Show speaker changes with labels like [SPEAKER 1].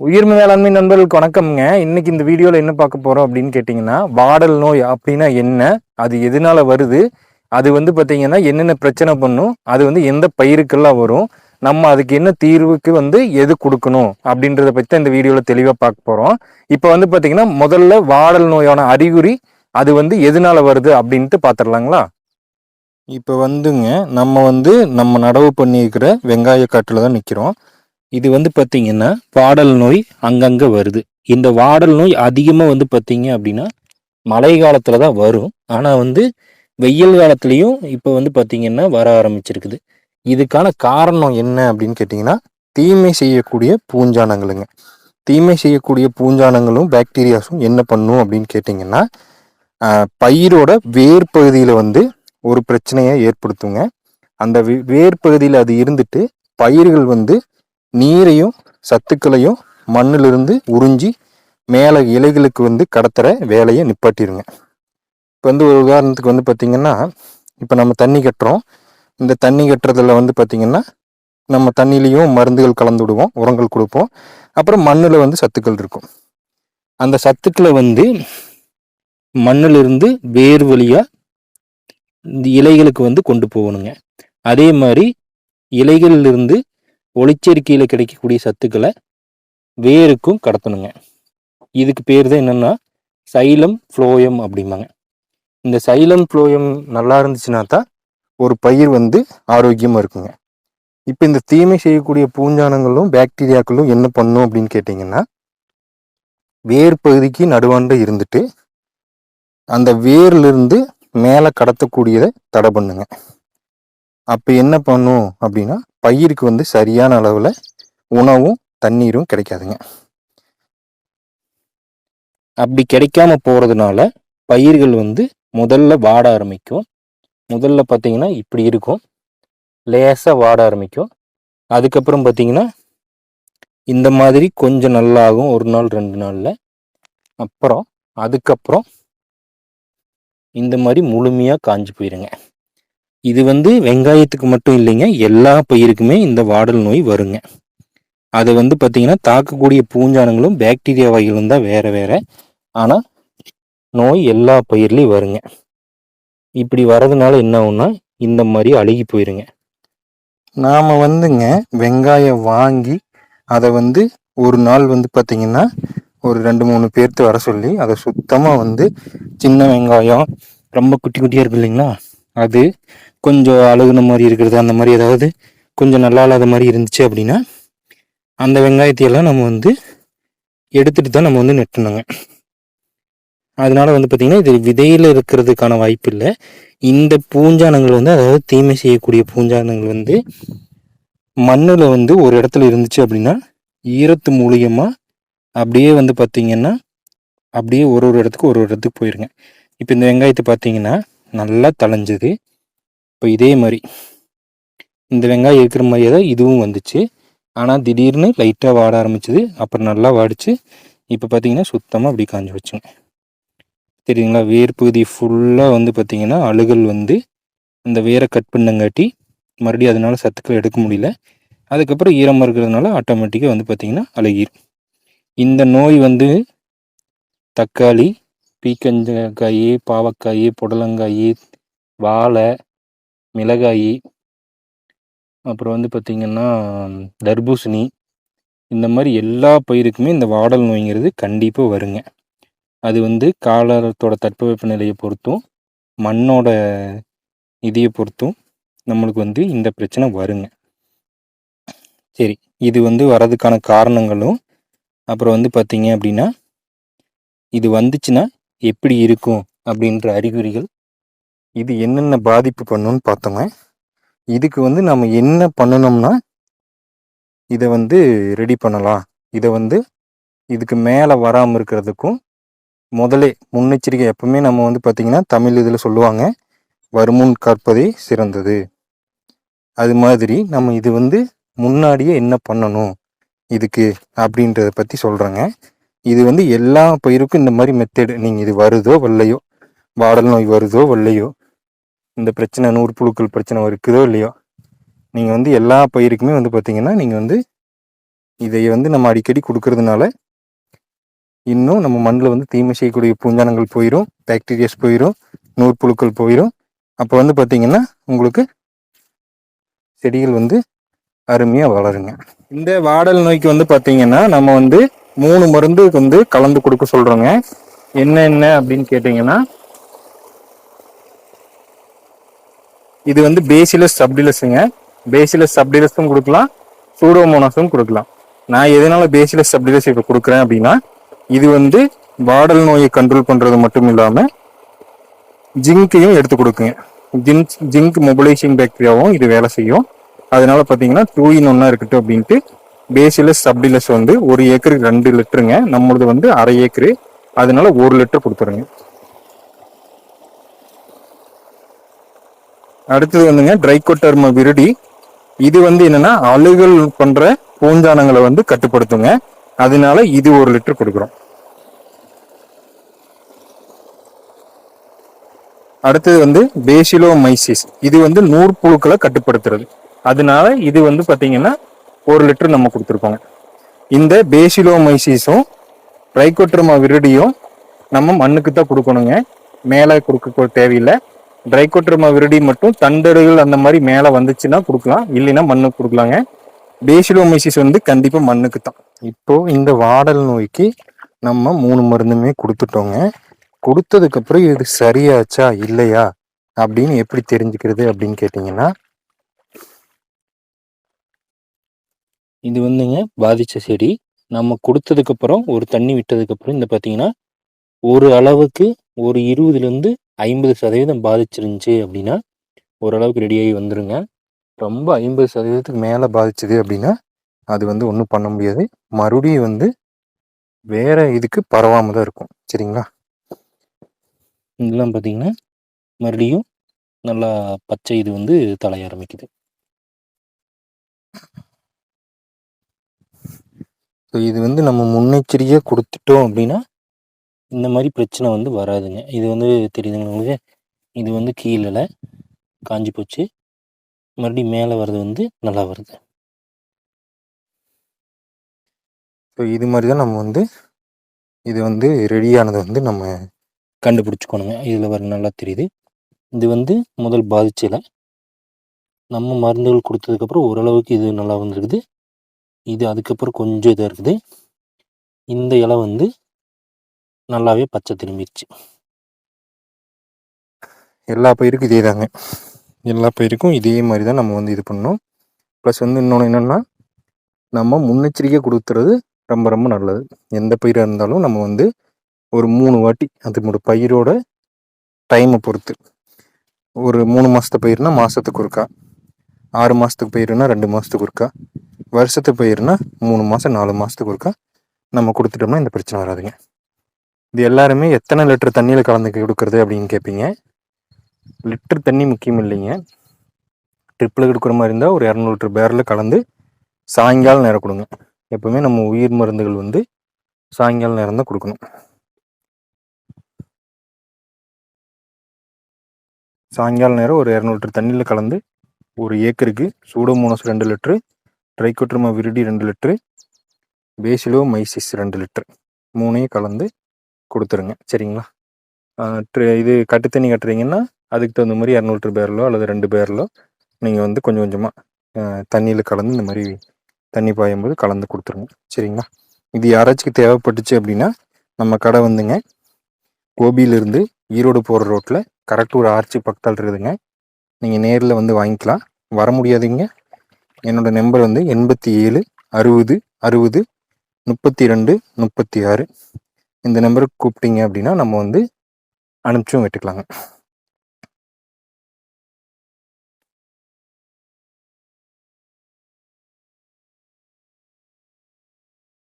[SPEAKER 1] உயிர் மேலாண்மை நண்பர்களுக்கு வணக்கம்ங்க. இன்னைக்கு இந்த வீடியோல என்ன பார்க்க போறோம் அப்படின்னு கேட்டிங்கன்னா, வாடல் நோய் அப்படின்னா என்ன, அது எதனால வருது, அது பார்த்தீங்கன்னா என்னென்ன பிரச்சனை பண்ணும், அது எந்த பயிருக்கெல்லாம் வரும், நம்ம அதுக்கு என்ன தீர்வுக்கு எது கொடுக்கணும் அப்படின்றத பற்றி இந்த வீடியோல தெளிவாக பார்க்க போறோம். இப்போ பார்த்தீங்கன்னா முதல்ல வாடல் நோயான அறிகுறி அது எதனால வருது அப்படின்ட்டு பார்த்துடலாங்களா. இப்போ நம்ம நம்ம நடவு பண்ணியிருக்கிற வெங்காய காட்டில் தான் நிற்கிறோம். இது பார்த்தீங்கன்னா வாடல் நோய் அங்கங்கே வருது. இந்த வாடல் நோய் அதிகமாக பார்த்தீங்க அப்படின்னா மழை காலத்தில் தான் வரும். ஆனால் வெயில் காலத்துலேயும் இப்போ பார்த்தீங்கன்னா வர ஆரம்பிச்சிருக்குது. இதுக்கான காரணம் என்ன அப்படின்னு கேட்டிங்கன்னா, தீமை செய்யக்கூடிய பூஞ்சானங்களுங்க. தீமை செய்யக்கூடிய பூஞ்சானங்களும் பாக்டீரியாஸும் என்ன பண்ணும் அப்படின்னு கேட்டிங்கன்னா, பயிரோட வேர் பகுதியில் ஒரு பிரச்சனையை ஏற்படுத்துங்க. அந்த வேர் பகுதியில் அது இருந்துட்டு பயிர்கள் நீரையும் சத்துக்களையும் மண்ணிலிருந்து உறிஞ்சி மேலே இலைகளுக்கு கடத்துகிற வேலையை நிப்பாட்டிடுங்க. இப்போ ஒரு உதாரணத்துக்கு பார்த்தீங்கன்னா, இப்போ நம்ம தண்ணி கட்டுறோம். இந்த தண்ணி கட்டுறதுல பார்த்தீங்கன்னா நம்ம தண்ணிலையும் மருந்துகள் கலந்து விடுவோம், உரங்கள் கொடுப்போம். அப்புறம் மண்ணில் சத்துக்கள் இருக்கும். அந்த சத்துக்களை மண்ணிலிருந்து வேர் வழியாக இந்த இலைகளுக்கு கொண்டு போகணுங்க. அதே மாதிரி இலைகளிலிருந்து ஒளிச்சேர்க்கையில் கிடைக்கக்கூடிய சத்துக்களை வேருக்கும் கடத்தணுங்க. இதுக்கு பேர் தான் என்னென்னா சைலம் ஃப்ளோயம் அப்படிம்பாங்க. இந்த சைலம் ஃப்ளோயம் நல்லா இருந்துச்சுன்னா தான் ஒரு பயிர் ஆரோக்கியமாக இருக்குங்க. இப்போ இந்த தீமை செய்யக்கூடிய பூஞ்சானங்களும் பாக்டீரியாக்களும் என்ன பண்ணும் அப்படின்னு கேட்டிங்கன்னா, வேர் பகுதிக்கு நடுவாண்ட இருந்துட்டு அந்த வேர்லேருந்து மேலே கடத்தக்கூடியதை தடை பண்ணுங்க. அப்போ என்ன பண்ணும் அப்படின்னா, பயிருக்கு சரியான அளவில் உணவும் தண்ணீரும் கிடைக்காதுங்க. அப்படி கிடைக்காம போகிறதுனால பயிர்கள் முதல்ல வாட ஆரம்பிக்கும். முதல்ல பார்த்தீங்கன்னா இப்படி இருக்கும், லேசாக வாட ஆரம்பிக்கும். அதுக்கப்புறம் பார்த்தீங்கன்னா இந்த மாதிரி கொஞ்சம் நல்லாகும், ஒரு நாள் 2 நாளில். அப்புறம் அதுக்கப்புறம் இந்த மாதிரி முழுமையாக காஞ்சி போயிருங்க. இது வெங்காயத்துக்கு மட்டும் இல்லைங்க, எல்லா பயிருக்குமே இந்த வாடல் நோய் வருங்க. அது பார்த்தீங்கன்னா தாக்கக்கூடிய பூஞ்சானங்களும் பாக்டீரியா வகைகளும் தான் வேற வேற. ஆனால் நோய் எல்லா பயிர்லையும் வருங்க. இப்படி வர்றதுனால என்ன ஆகும்னா இந்த மாதிரி அழுகி போயிருங்க. நாம் வெங்காயம் வாங்கி அதை ஒரு நாள் பார்த்தீங்கன்னா ஒரு 2-3 பேர்த்து வர சொல்லி அதை சுத்தமாக சின்ன வெங்காயம் ரொம்ப குட்டி குட்டியாக இருக்கு இல்லைங்களா, அது கொஞ்சம் அழுகுன மாதிரி இருக்கிறது, அந்த மாதிரி ஏதாவது கொஞ்சம் நல்லா இல்லாத மாதிரி இருந்துச்சு அப்படின்னா அந்த வெங்காயத்தையெல்லாம் நம்ம எடுத்துட்டு தான் நம்ம நெட்டணுங்க. அதனால பார்த்தீங்கன்னா இது விதையில் இருக்கிறதுக்கான வாய்ப்பு இல்லை. இந்த பூஞ்சானங்கள் அதாவது தீமை செய்யக்கூடிய பூஞ்சானங்கள் மண்ணில் ஒரு இடத்துல இருந்துச்சு அப்படின்னா ஈரத்து மூலியமாக அப்படியே பார்த்தீங்கன்னா அப்படியே ஒரு இடத்துக்கு போயிருங்க. இப்போ இந்த வெங்காயத்தை பார்த்தீங்கன்னா நல்லா தளைஞ்சது. இப்போ இதே மாதிரி இந்த வெங்காயம் இருக்கிற மாதிரியே தான் இதுவும் வந்துச்சு. ஆனால் திடீர்னு லைட்டாக வாட ஆரம்பிச்சது, அப்புறம் நல்லா வாடிச்சு. இப்போ பார்த்தீங்கன்னா சுத்தமாக அப்படி காஞ்சி வச்சுங்க. தெரியுங்களா, வேர் பகுதி ஃபுல்லாக பார்த்தீங்கன்னா அழுகல் அந்த வேரை கட் பண்ணங்காட்டி மறுபடியும் அதனால சத்துக்கள் எடுக்க முடியல. அதுக்கப்புறம் ஈரமாக இருக்கிறதுனால ஆட்டோமேட்டிக்காக பார்த்தீங்கன்னா அழுகிடும். இந்த நோய் தக்காளி, பீக்கங்காய், பாவக்காய், புடலங்காய், வாழை, மிளகாய், அப்புறம் பார்த்தீங்கன்னா தர்பூசணி, இந்த மாதிரி எல்லா பயிருக்குமே இந்த வாடல் நோய்ங்கிறது கண்டிப்பாக வருங்க. அது காலத்தோட தட்பவெப்ப நிலையை பொறுத்தும் மண்ணோட இதையை பொறுத்தும் நம்மளுக்கு இந்த பிரச்சனை வருங்க. சரி, இது வரதுக்கான காரணங்களும் அப்புறம் பார்த்தீங்க அப்படின்னா இது வந்துச்சுன்னா எப்படி இருக்கும் அப்படின்ற அறிகுறிகள், இது என்னென்ன பாதிப்பு பண்ணுன்னு பார்த்தோங்க. இதுக்கு நம்ம என்ன பண்ணணும்னா இதை ரெடி பண்ணலாம். இதை இதுக்கு மேலே வராமல் இருக்கிறதுக்கும் முதலே முன்னெச்சரிக்கை எப்பவுமே நம்ம பார்த்திங்கன்னா தமிழ் இதில் சொல்லுவாங்க, வருமுன் காப்பதே சிறந்தது. அது மாதிரி நம்ம இது முன்னாடியே என்ன பண்ணணும் இதுக்கு அப்படின்றத பற்றி சொல்கிறேங்க. இது எல்லா பயிருக்கும் இந்த மாதிரி மெத்தேடு, நீங்கள் இது வருதோ வரலையோ, வாடல் நோய் வருதோ வரலையோ, இந்த பிரச்சனை நூற்புழுக்கள் பிரச்சனை இருக்குதோ இல்லையோ, நீங்கள் எல்லா பயிருக்குமே பார்த்தீங்கன்னா நீங்கள் இதை வந்து நம்ம அடிக்கடி கொடுக்கறதுனால இன்னும் நம்ம மண்ணில் வந்து தீமை செய்யக்கூடிய பூஞ்சானங்கள் போயிடும், பாக்டீரியாஸ் போயிடும், நூற்புழுக்கள் போயிடும். அப்போ வந்து பார்த்தீங்கன்னா உங்களுக்கு செடிகள் வந்து அருமையாக வளருங்க. இந்த வாடல் நோய்க்கு வந்து பார்த்தீங்கன்னா நம்ம வந்து 3 மருந்து வந்து கலந்து கொடுக்க சொல்கிறோங்க. என்ன அப்படின்னு கேட்டிங்கன்னா, இது வந்து பேசிலஸ் சப்டிலஸுங்க. பேசிலஸ் சப்டிலஸும் கொடுக்கலாம், சூடோமோனாஸும் கொடுக்கலாம். நான் எதனால பேசிலஸ் சப்டிலஸ் இப்போ கொடுக்குறேன் அப்படின்னா, இது வந்து வாடல் நோயை கண்ட்ரோல் பண்ணுறது மட்டும் இல்லாமல் ஜிங்கையும் எடுத்து கொடுக்குங்க. ஜிங்க் மொபிலைசிங் பாக்டீரியாவும் இது வேலை செய்யும். அதனால பார்த்தீங்கன்னா 2 in 1 இருக்கட்டும் அப்படின்ட்டு பேசிலஸ் சப்டிலஸ் வந்து 1 ஏக்கருக்கு 2 லிட்டருங்க. நம்மளது வந்து 1/2 ஏக்கரு, அதனால 1 லிட்டர் கொடுத்துருங்க. அடுத்தது வந்துங்க ட்ரைகோடர்மா விரிடி. இது வந்து என்னன்னா அழுகல் பண்ற பூஞ்சானங்களை வந்து கட்டுப்படுத்துங்க. அதனால இது 1 லிட்டர் கொடுக்குறோம். அடுத்தது வந்து பேசிலோமைசிஸ். இது வந்து நூற்புழுக்களை கட்டுப்படுத்துறது. அதனால இது வந்து பார்த்தீங்கன்னா 1 லிட்டர் நம்ம கொடுத்துருக்கோங்க. இந்த பேசிலோமைசிஸும் ட்ரைகோடர்மா விரிடியும் நம்ம மண்ணுக்கு தான் கொடுக்கணுங்க, மேலே கொடுக்க தேவையில்லை. ட்ரைகோடர்மா விரிடி மட்டும் தண்டடுகள் அந்த மாதிரி மேலே வந்துச்சுன்னா கொடுக்கலாம், இல்லைன்னா மண்ணுக்கு கொடுக்கலாங்க. பேசிலோமைசிஸ் வந்து கண்டிப்பாக மண்ணுக்கு தான். இப்போ இந்த வாடல் நோய்க்கு நம்ம 3 மருந்துமே கொடுத்துட்டோங்க. கொடுத்ததுக்கப்புறம் இது சரியாச்சா இல்லையா அப்படின்னு எப்படி தெரிஞ்சுக்கிறது அப்படின்னு கேட்டிங்கன்னா, இது வந்துங்க பாதித்த செடி நம்ம கொடுத்ததுக்கப்புறம் ஒரு தண்ணி விட்டதுக்கப்புறம் இந்த பார்த்தீங்கன்னா ஒரு அளவுக்கு ஒரு 20லேருந்து 50% பாதிச்சிருந்துச்சு அப்படின்னா ஓரளவுக்கு ரெடியாகி வந்துடுங்க. ரொம்ப 50% மேலே பாதிச்சுது அப்படின்னா அது வந்து ஒன்றும் பண்ண முடியாது. மறுபடியும் வந்து வேற இதுக்கு பரவாமல் தான் இருக்கும். சரிங்களா? இதெல்லாம் பார்த்தீங்கன்னா மறுபடியும் நல்லா பச்சை இது வந்து தலைய ஆரம்பிக்குது. ஸோ இது வந்து நம்ம முன்னெச்சரிக்கையாக கொடுத்துட்டோம் அப்படின்னா இந்த மாதிரி பிரச்சனை வந்து வராதுங்க. இது வந்து தெரியுதுங்க உங்களுக்கு, இது வந்து கீழே காஞ்சி போச்சு, மறுபடியும் மேலே வர்றது வந்து நல்லா வருது. ஸோ இது மாதிரி தான் நம்ம வந்து இது வந்து ரெடியானதை வந்து நம்ம கண்டுபிடிச்சிக்கணுங்க. இதில் வர நல்லா தெரியுது. இது வந்து முதல் பாதிச்சல நம்ம மருந்துகள் கொடுத்ததுக்கப்புறம் ஓரளவுக்கு இது நல்லா வந்துருக்குது. இது அதுக்கப்புறம் கொஞ்சம் இதாக இருக்குது. இந்த இலை வந்து நல்லாவே பச்சை திரும்பிடுச்சு. எல்லா பயிருக்கும் இதே தாங்க, எல்லா பயிருக்கும் இதே மாதிரி தான் நம்ம வந்து இது பண்ணணும். ப்ளஸ் வந்து இன்னொன்று என்னென்னா, நம்ம முன்னெச்சரிக்கை கொடுத்துறது ரொம்ப ரொம்ப நல்லது. எந்த பயிராக இருந்தாலும் நம்ம வந்து ஒரு 3 வாட்டி அதோட பயிரோட டைமை பொறுத்து, ஒரு 3 மாதத்து பயிர்னா மாதத்துக்கு ஒருக்கா, 6 மாதத்துக்கு பயிர்னா 2 மாதத்துக்கு ஒருக்கா, வருஷத்துக்கு பயிர்னா 3 மாதம் 4 மாதத்துக்கு ஒருக்கா நம்ம கொடுத்துட்டோம்னா இந்த பிரச்சனை வராதுங்க. இது எல்லாருமே எத்தனை லிட்டர் தண்ணியில் கலந்து கொடுக்குறது அப்படின்னு கேட்பீங்க. லிட்டர் தண்ணி முக்கியம் இல்லைங்க. ட்ரிப்பில் கொடுக்குற மாதிரி இருந்தால் ஒரு 200 லிட்டர் பேரில் கலந்து சாயங்காலம் நேரம் கொடுங்க. எப்பவுமே நம்ம உயிர் மருந்துகள் வந்து சாயங்கால நேரம் தான் கொடுக்கணும். சாயங்கால நேரம் ஒரு 200 லிட்டர் தண்ணியில் கலந்து ஒரு ஏக்கருக்கு pseudomonas 2 litre, trichoderma viride 2 litre, paecilomyces 2 litre, 3ஐயும் கலந்து கொடுத்துருங்க. சரிங்களா? இது கட்டு தண்ணி கட்டுறீங்கன்னா அதுக்கு தகுந்த மாதிரி 200 லிட்டர் பேரலோ அல்லது 2 பேரலோ நீங்கள் வந்து கொஞ்சம் கொஞ்சமாக தண்ணியில் கலந்து இந்த மாதிரி தண்ணி பாயும்போது கலந்து கொடுத்துருங்க. சரிங்களா? இது யாராச்சும் தேவைப்பட்டுச்சு அப்படின்னா நம்ம கடை வந்துங்க கோபியிலிருந்து ஈரோடு போகிற ரோட்டில் கரெக்டாக ஒரு ஆர்ச்சி பக்கத்தால் இருக்குதுங்க. நீங்கள் நேரில் வந்து வாங்கிக்கலாம். வர முடியாதுங்க, என்னோடய நம்பர் வந்து 87 60 60 32 36. இந்த நம்பருக்கு கூப்பிட்டீங்க அப்படின்னா நம்ம வந்து அனுப்பிச்சும் விட்டுக்கலாங்க.